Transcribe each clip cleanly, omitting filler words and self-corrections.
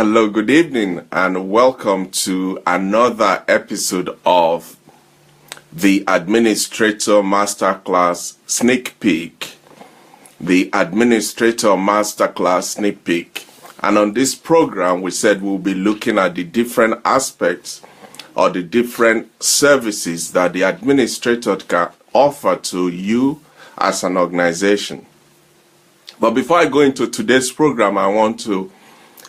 Hello, good evening, and welcome to another episode of the Administrator Masterclass Sneak Peek. The Administrator Masterclass Sneak Peek. And on this program, we said we'll be looking at the different aspects or the different services that the administrator can offer to you as an organization. But before I go into today's program, I want to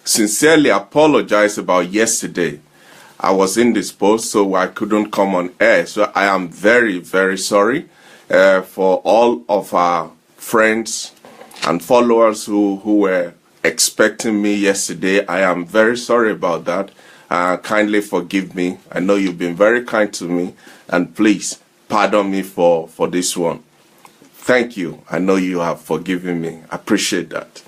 sincerely apologize about yesterday. I was indisposed, so I couldn't come on air. So I am very, very sorry for all of our friends and followers who were expecting me yesterday. I am very sorry about that. Kindly forgive me. I know you've been very kind to me, and please pardon me for this one. Thank you. I know you have forgiven me. I appreciate that.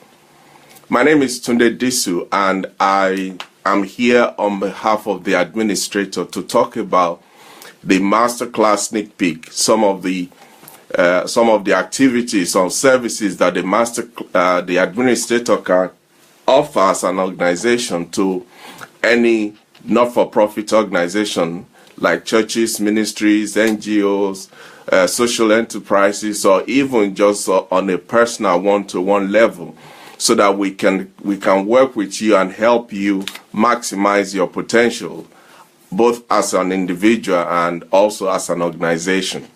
My name is Tunde Disu, and I am here on behalf of the administrator to talk about the masterclass sneak peek, some of the activities or services that the administrator can offer as an organization to any not-for-profit organization like churches, ministries, NGOs, social enterprises, or even just on a personal one-to-one level, so that we can work with you and help you maximize your potential, both as an individual and also as an organization.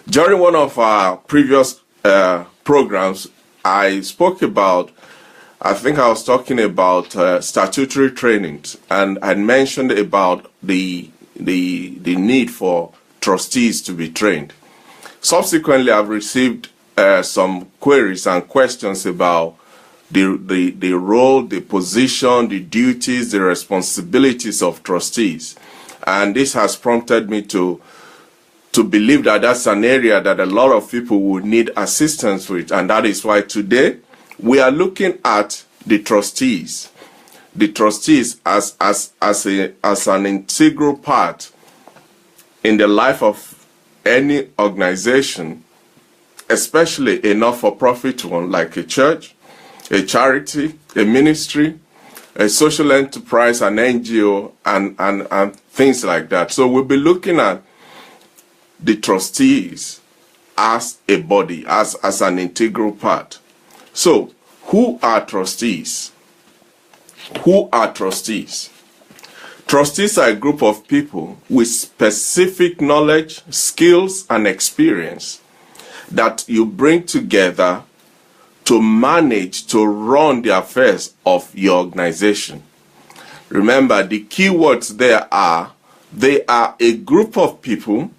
During one of our previous programs, I was talking about statutory trainings, and I mentioned about the need for trustees to be trained. Subsequently, I've received some queries and questions about the role, the position, the duties, the responsibilities of trustees. And this has prompted me to believe that that's an area that a lot of people would need assistance with. And that is why today we are looking at the trustees. The trustees as an integral part in the life of any organization, especially a not-for-profit one like a church, a charity, a ministry, a social enterprise, an NGO, and things like that. So we'll be looking at the trustees as a body, as an integral part. So, who are trustees? Who are trustees? Trustees are a group of people with specific knowledge, skills, and experience that you bring together to manage, to run the affairs of your organization. Remember, the key words they are a group of people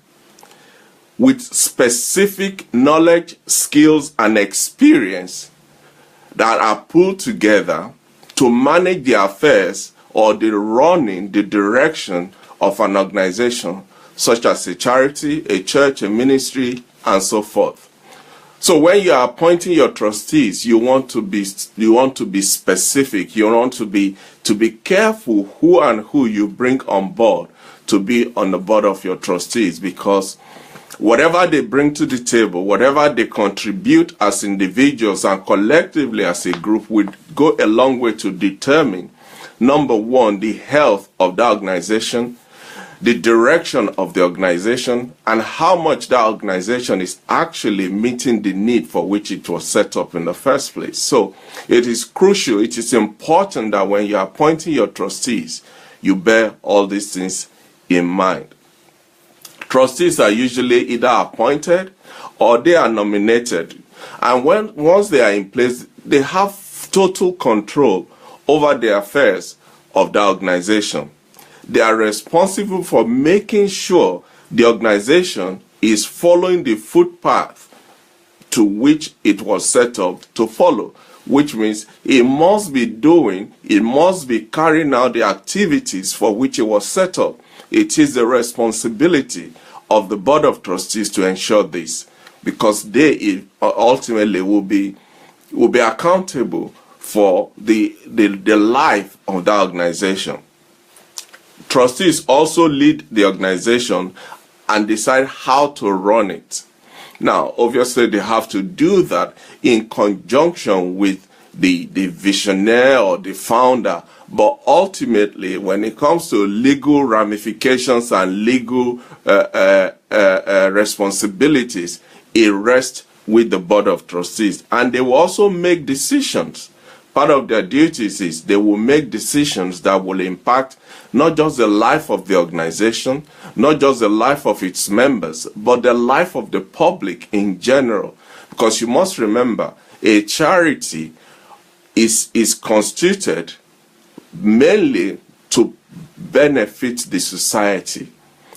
with specific knowledge, skills, and experience that are pulled together to manage the affairs or the running, the direction of an organization, such as a charity, a church, a ministry, and so forth. So when you are appointing your trustees, you want to be specific. You want to be careful who you bring on board to be on the board of your trustees, because whatever they bring to the table, whatever they contribute as individuals and collectively as a group, would go a long way to determine, number one, the health of the organization, the direction of the organization, and how much that organization is actually meeting the need for which it was set up in the first place. So it is crucial, it is important that when you are appointing your trustees, you bear all these things in mind. Trustees are usually either appointed or they are nominated. And once they are in place, they have total control over the affairs of the organization. They are responsible for making sure the organization is following the footpath to which it was set up to follow, which means it must be carrying out the activities for which it was set up. It is the responsibility of the board of trustees to ensure this, because they ultimately will be accountable for the life of the organization. Trustees also lead the organization and decide how to run it. Now, obviously, they have to do that in conjunction with the visionary or the founder. But ultimately, when it comes to legal ramifications and legal responsibilities, it rests with the Board of Trustees. And they will also make decisions. Part of their duties is they will make decisions that will impact not just the life of the organization, not just the life of its members, but the life of the public in general. Because you must remember, a charity is constituted mainly to benefit the society.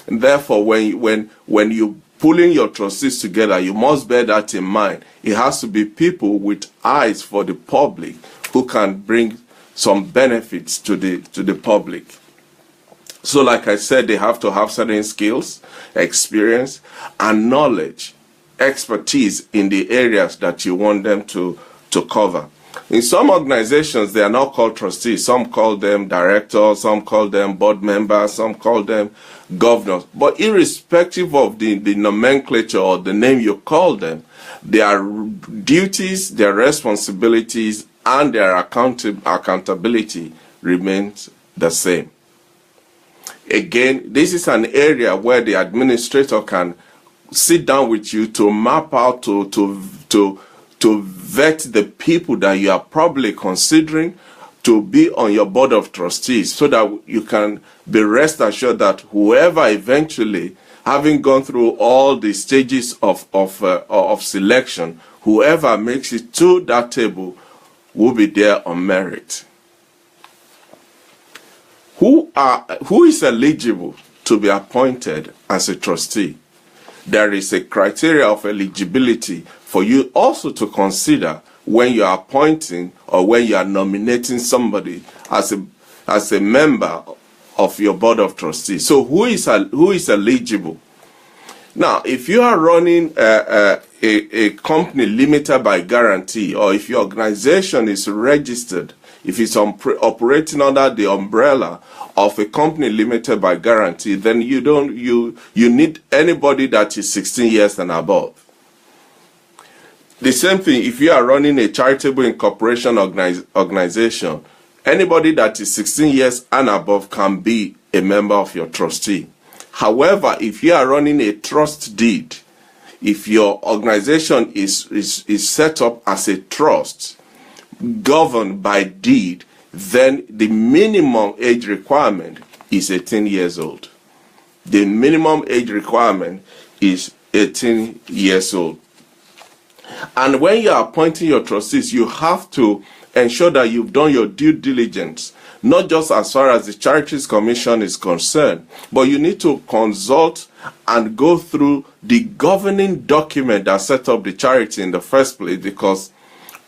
And therefore, when you pulling your trustees together, you must bear that in mind. It has to be people with eyes for the public who can bring some benefits to the public. So like I said, they have to have certain skills, experience, and knowledge, expertise in the areas that you want them to cover. In some organizations, they are not called trustees. Some call them directors, some call them board members, some call them governors. But irrespective of the nomenclature or the name you call them, their duties, their responsibilities, and their accountability remains the same. Again, this is an area where the administrator can sit down with you to map out, to vet the people that you are probably considering to be on your Board of Trustees, so that you can be rest assured that whoever eventually, having gone through all the stages of selection, whoever makes it to that table will be there on merit. Who is eligible to be appointed as a trustee? There is a criteria of eligibility for you also to consider when you are appointing or when you are nominating somebody as a member of your Board of Trustees. So who is eligible? Now, if you are running a company limited by guarantee, or if your organization is registered, if it's operating under the umbrella of a company limited by guarantee, then you need anybody that is 16 years and above. The same thing if you are running a charitable incorporation organization, anybody that is 16 years and above can be a member of your trustee. However, if you are running a trust deed, if your organization is set up as a trust governed by deed, then the minimum age requirement is 18 years old. The minimum age requirement is 18 years old. And when you are appointing your trustees, you have to ensure that you've done your due diligence, not just as far as the Charities Commission is concerned, but you need to consult and go through the governing document that set up the charity in the first place, because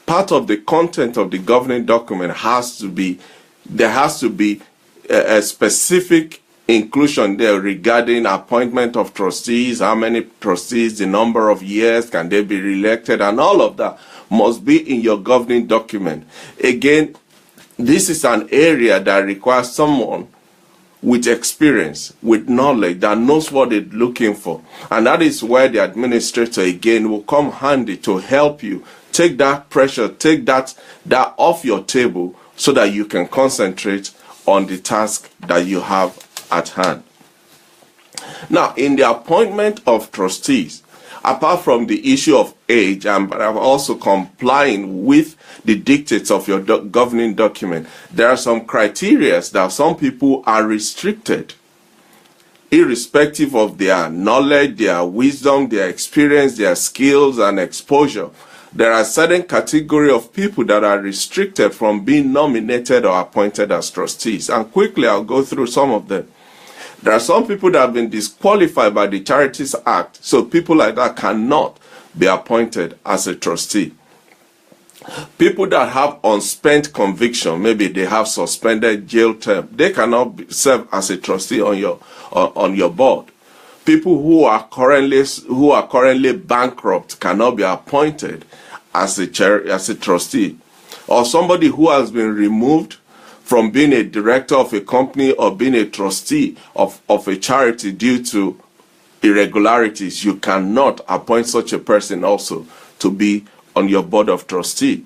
part of the content of the governing document has to be a specific inclusion there regarding appointment of trustees, how many trustees, the number of years, can they be re-elected, and all of that must be in your governing document. Again, this is an area that requires someone with experience, with knowledge, that knows what they're looking for. And that is where the administrator, again, will come handy to help you take that pressure, take that off your table, so that you can concentrate on the task that you have at hand. Now, in the appointment of trustees, apart from the issue of age, and also complying with the dictates of your governing document, there are some criteria that some people are restricted, irrespective of their knowledge, their wisdom, their experience, their skills and exposure. There are certain category of people that are restricted from being nominated or appointed as trustees. And quickly, I'll go through some of them. There are some people that have been disqualified by the Charities Act, so people like that cannot be appointed as a trustee. People that have unspent conviction, maybe they have suspended jail term, they cannot serve as a trustee on your board. People who are currently bankrupt cannot be appointed as a trustee. Or somebody who has been removed from being a director of a company or being a trustee of a charity due to irregularities, you cannot appoint such a person also to be on your Board of Trustees.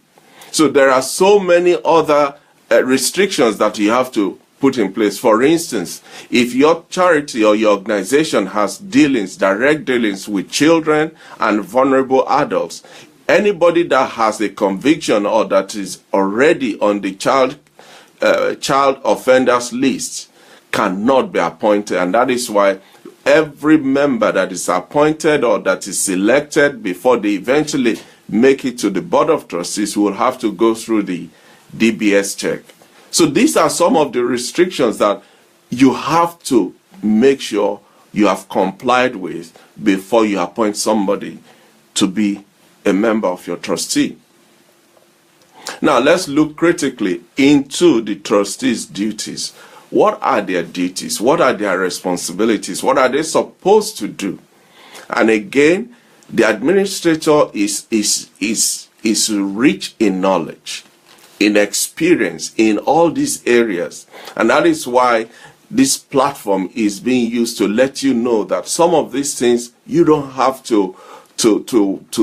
So there are so many other restrictions that you have to put in place. For instance, if your charity or your organization has dealings, direct dealings with children and vulnerable adults, anybody that has a conviction or that is already on the child offenders list cannot be appointed. And that is why every member that is appointed or that is selected before they eventually make it to the Board of Trustees will have to go through the DBS check. So these are some of the restrictions that you have to make sure you have complied with before you appoint somebody to be a member of your trustee. Now let's look critically into the trustees' duties. What are their duties? What are their responsibilities? What are they supposed to do? And again, the administrator is rich in knowledge, in experience in all these areas. And that is why this platform is being used to let you know that some of these things you don't have to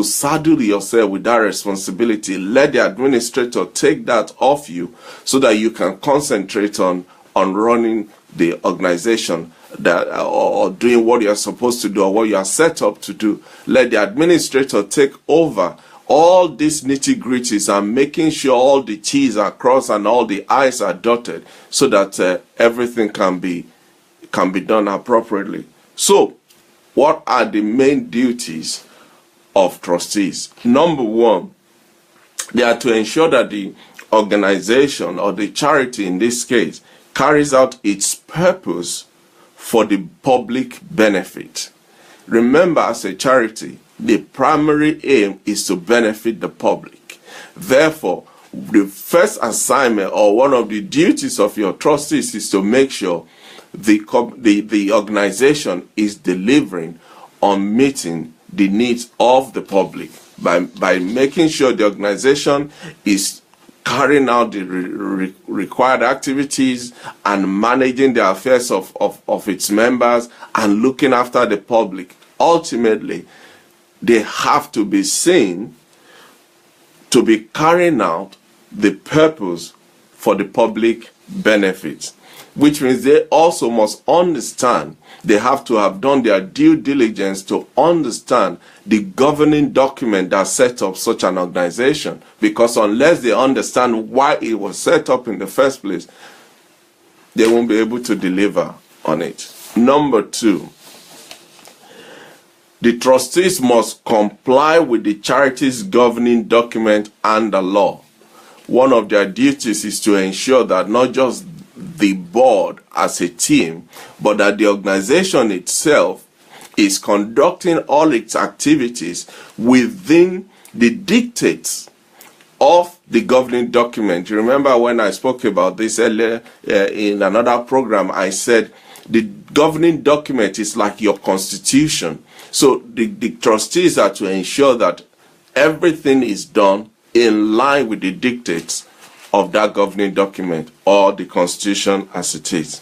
saddle yourself with that responsibility. Let the administrator take that off you so that you can concentrate on running the organization that or doing what you're supposed to do or what you are set up to do. Let the administrator take over all these nitty-gritties and making sure all the T's are crossed and all the I's are dotted so that everything can be done appropriately. So, what are the main duties of trustees? Number one, they are to ensure that the organization or the charity in this case carries out its purpose for the public benefit. Remember, as a charity, the primary aim is to benefit the public. Therefore, the first assignment or one of the duties of your trustees is to make sure the organization is delivering on meeting the needs of the public by making sure the organization is carrying out the required activities and managing the affairs of its members and looking after the public. Ultimately, they have to be seen to be carrying out the purpose for the public benefit, which means they also must understand, they have to have done their due diligence to understand the governing document that set up such an organization, because unless they understand why it was set up in the first place, they won't be able to deliver on it. Number two, the trustees must comply with the charity's governing document and the law. One of their duties is to ensure that not just the board as a team, but that the organization itself is conducting all its activities within the dictates of the governing document. You remember when I spoke about this earlier in another program, I said the governing document is like your constitution. So the trustees are to ensure that everything is done in line with the dictates of that governing document or the constitution as it is.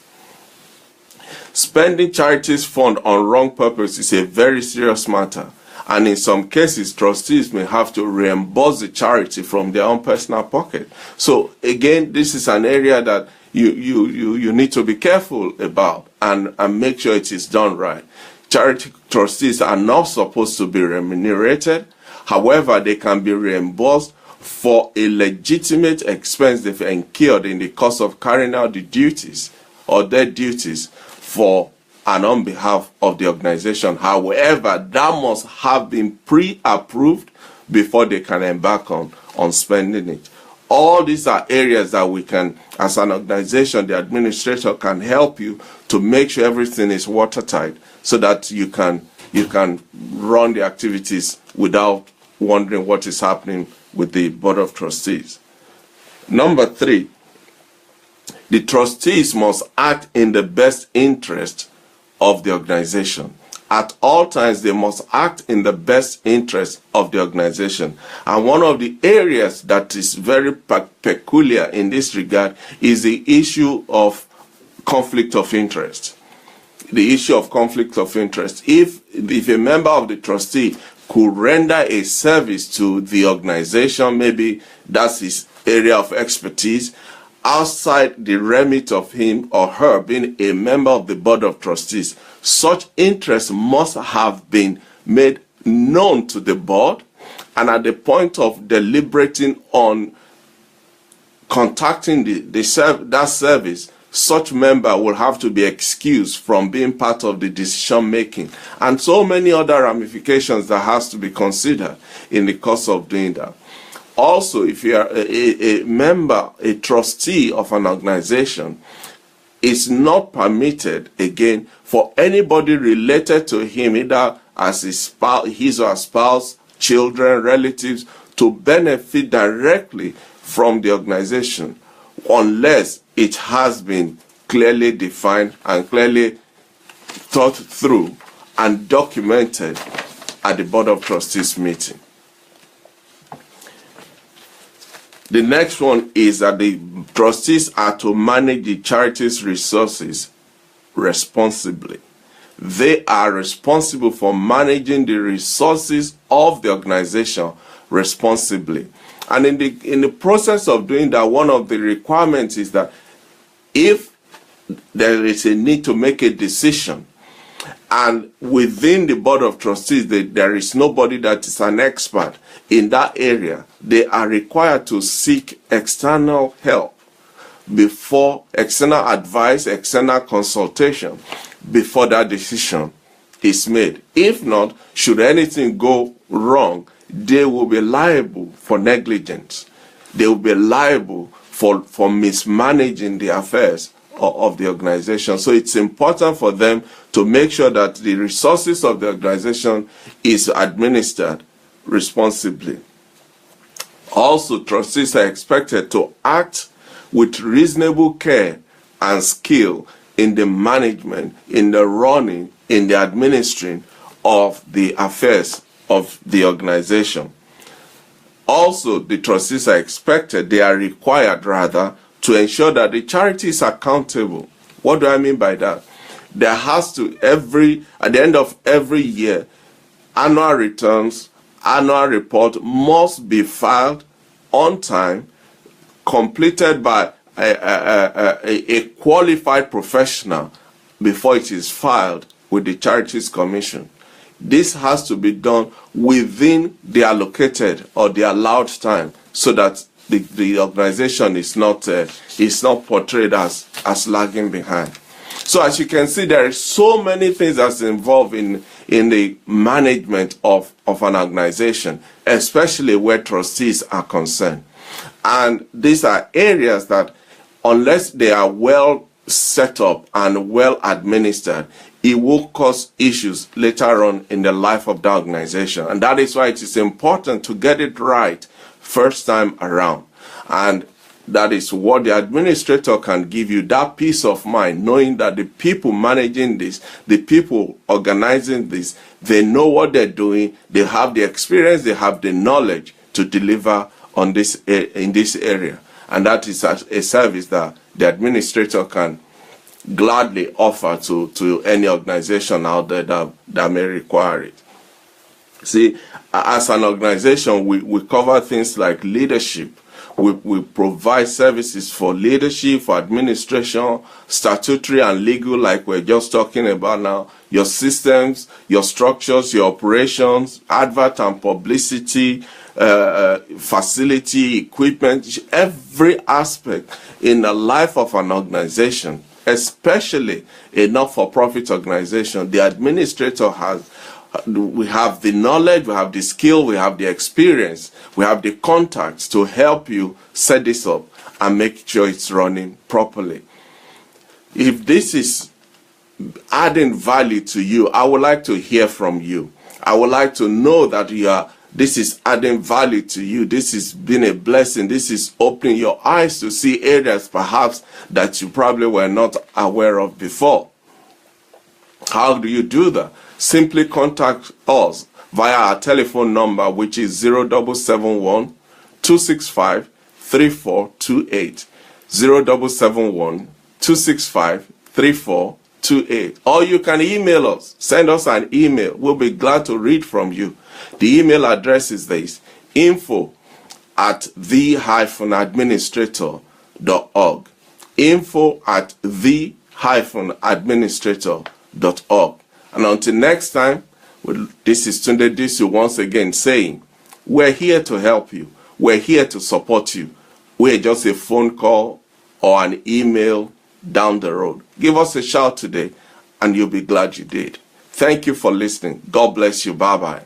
Spending charities' fund on wrong purpose is a very serious matter, and in some cases trustees may have to reimburse the charity from their own personal pocket. So again, this is an area that you need to be careful about and make sure it is done right. Charity trustees are not supposed to be remunerated. However, they can be reimbursed for a legitimate expense they've incurred in the course of carrying out the duties or their duties for and on behalf of the organization. However, that must have been pre-approved before they can embark on spending it. All these are areas that we can, as an organization, the administrator can help you to make sure everything is watertight so that you can run the activities without wondering what is happening with the Board of Trustees. Number three, the trustees must act in the best interest of the organization. At all times, they must act in the best interest of the organization. And one of the areas that is very peculiar in this regard is the issue of conflict of interest. The issue of conflict of interest. If a member of the trustee could render a service to the organization, maybe that's his area of expertise, outside the remit of him or her being a member of the board of trustees, such interest must have been made known to the board, and at the point of deliberating on contacting that service, such member will have to be excused from being part of the decision making, and so many other ramifications that has to be considered in the course of doing that. Also, if you are a member, a trustee of an organization, it's not permitted, again, for anybody related to him, either as his or her spouse, children, relatives, to benefit directly from the organization unless it has been clearly defined and clearly thought through and documented at the Board of Trustees meeting. The next one is that the trustees are to manage the charity's resources responsibly. They are responsible for managing the resources of the organization responsibly. And in the process of doing that, one of the requirements is that if there is a need to make a decision, and within the Board of Trustees there is nobody that is an expert in that area, they are required to seek external help before, external advice, external consultation before that decision is made. If not, should anything go wrong, they will be liable for negligence. They will be liable for mismanaging the affairs of the organization. So it's important for them to make sure that the resources of the organization is administered responsibly. Also, trustees are expected to act with reasonable care and skill in the management, in the running, in the administering of the affairs of the organization. Also, the trustees are expected, they are required rather, to ensure that the charity is accountable. What do I mean by that? There has to, at the end of every year, annual returns, annual report must be filed on time, completed by a qualified professional before it is filed with the Charities Commission. This has to be done within the allocated or the allowed time, so that the organization is not portrayed as lagging behind. So as you can see, there are so many things that's involved in the management of an organization, especially where trustees are concerned. And these are areas that, unless they are well set up and well administered, it will cause issues later on in the life of the organization. And that is why it is important to get it right first time around. And that is what the administrator can give you, that peace of mind, knowing that the people managing this, the people organizing this, they know what they're doing, they have the experience, they have the knowledge to deliver on this in this area. And that is a service that the administrator can gladly offer to any organization out there that may require it. See, as an organization, we cover things like leadership. We provide services for leadership, for administration, statutory and legal, like we're just talking about now, your systems, your structures, your operations, advert and publicity, facility, equipment, every aspect in the life of an organization, especially a not-for-profit organization. The administrator we have the knowledge, we have the skill, we have the experience, we have the contacts to help you set this up and make sure it's running properly. If this is adding value to you, I would like to hear from you. I would like to know that this is adding value to you. This has been a blessing. This is opening your eyes to see areas perhaps that you probably were not aware of before. How do you do that? Simply contact us via our telephone number, which is 0771 265 3428. 0771 265 3428. Or you can email us. Send us an email. We'll be glad to read from you The email address is this: info@the-administrator.org. info@the-administrator.org. And until next time, this is Tunde Disu once again saying, we're here to help you. We're here to support you. We're just a phone call or an email down the road. Give us a shout today, and you'll be glad you did. Thank you for listening. God bless you. Bye-bye.